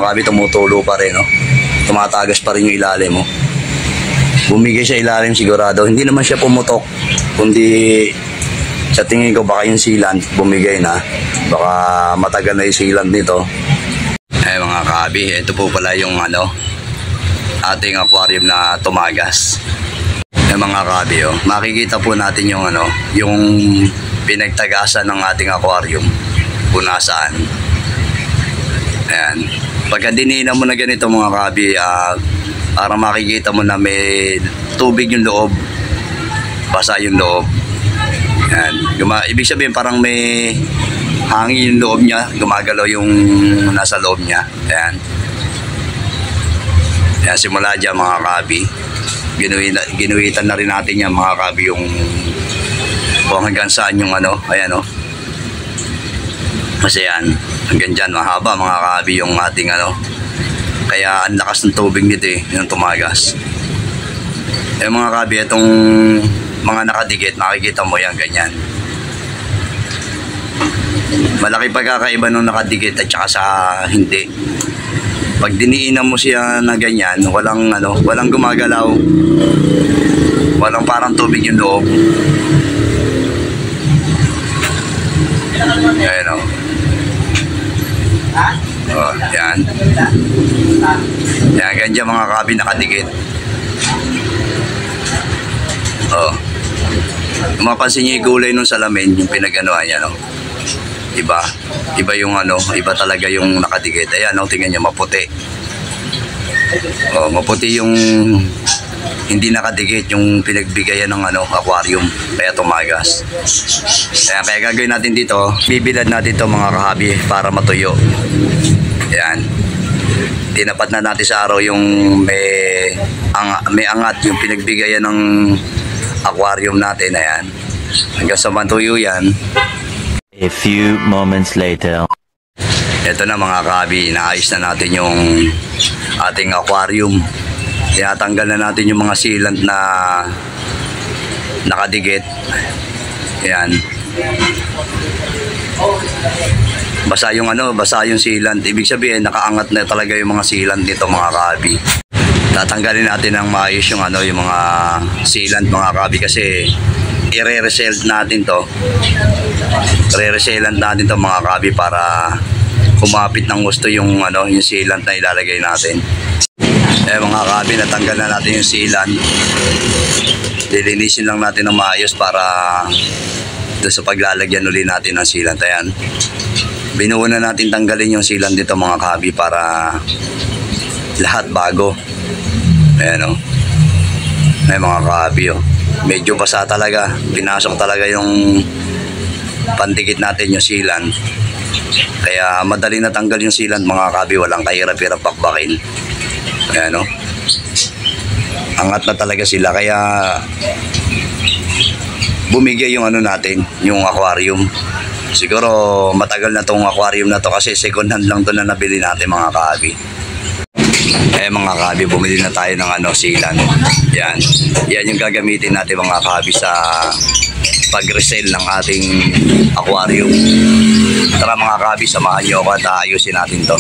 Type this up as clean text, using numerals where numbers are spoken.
kabi, tumutulo pa rin, no? Tumatagas pa rin yung ilalim mo. Bumigay sa ilalim sigurado. Hindi naman siya pumutok, kundi sa tingin ko baka yung sealant bumigay na. Baka matagal na yung sealant nito. Eh mga kabi, ito po pala yung ating aquarium na tumagas. Eh mga kabi, oh, makikita po natin yung yung pinagtagasan ng ating aquarium kung nasaan. Ayan. Pagka dinina mo na ganito mga kabi, parang makikita mo na may tubig yung loob, basa yung loob. Ayan. Ibig sabihin parang may hangin yung loob niya, gumagalaw yung nasa loob niya. Ayan. Ayan, simula dyan mga kabi, ginuwitan na rin natin yan mga kabi, yung kung hanggang saan yung ayan o. Kasi yan, hanggang dyan mahaba mga kabi yung ating kaya ang lakas ng tubig nito yung tumagas. Eh mga kabi, itong mga nakadikit, makikita mo yan ganyan. Malaki pagkakaiba nung nakadikit at saka sa hindi. Pag diniinan mo siya na ganyan, walang gumagalaw, walang parang tubig yung loob. Ayan o. Oh, yan. Yan, ganyan mga kabi nakadikit. Oh. Mapansin niyo yung kulay nung salamin, yung pinaganoan niya, no? Iba yung iba talaga yung nakadikit. Ayan, tingnan niyo, maputi. Oh, maputi yung hindi nakadikit, yung pinagbigayan ng aquarium, kaya tumagas. Kaya gagawin natin dito, bibilad natin ito mga kahabi para matuyo. Ayan. Tinapat na natin sa araw yung may angat yung pinagbigayan ng aquarium natin. Ayan. Hanggang sa matuyo yan. A few moments later. Ito na mga kahabi, inaayos na natin yung ating aquarium. Tinatanggal na natin yung mga sealant na nakadikit. Ayan. Basa yung sealant. Ibig sabihin nakaangat na talaga yung mga sealant nito mga kabi. Tatanggalin natin ng maayos yung yung mga sealant mga kabi, kasi i-re-reseal natin to. Re-resealant natin to mga kabi para kumapit ng gusto yung yung sealant na ilalagay natin. Eh mga kabi, natanggal na natin yung sealant. Lilinisin lang natin ng maayos para doon sa paglalagyan ulit natin ng sealant. Ayan. Binuo na natin tanggalin yung sealant dito mga kabi para lahat bago. Ayan o. Ay mga kabi o. Medyo basa talaga. Pinasok talaga yung pandikit natin yung sealant. Kaya madali na tanggal yung sealant mga kabi. Walang kahirap-hirap pakbakin. Ayan o. Angat na talaga sila, kaya bumigay yung natin, yung aquarium. Siguro matagal na tong aquarium na to kasi second hand lang to na nabili natin mga kabi. Eh mga kabi, bumili na tayo ng sealant. Yan. Yan yung gagamitin natin mga kabi sa pag-resell ng ating aquarium. Tara mga kabi, samahan nyo ako at ayusin natin to.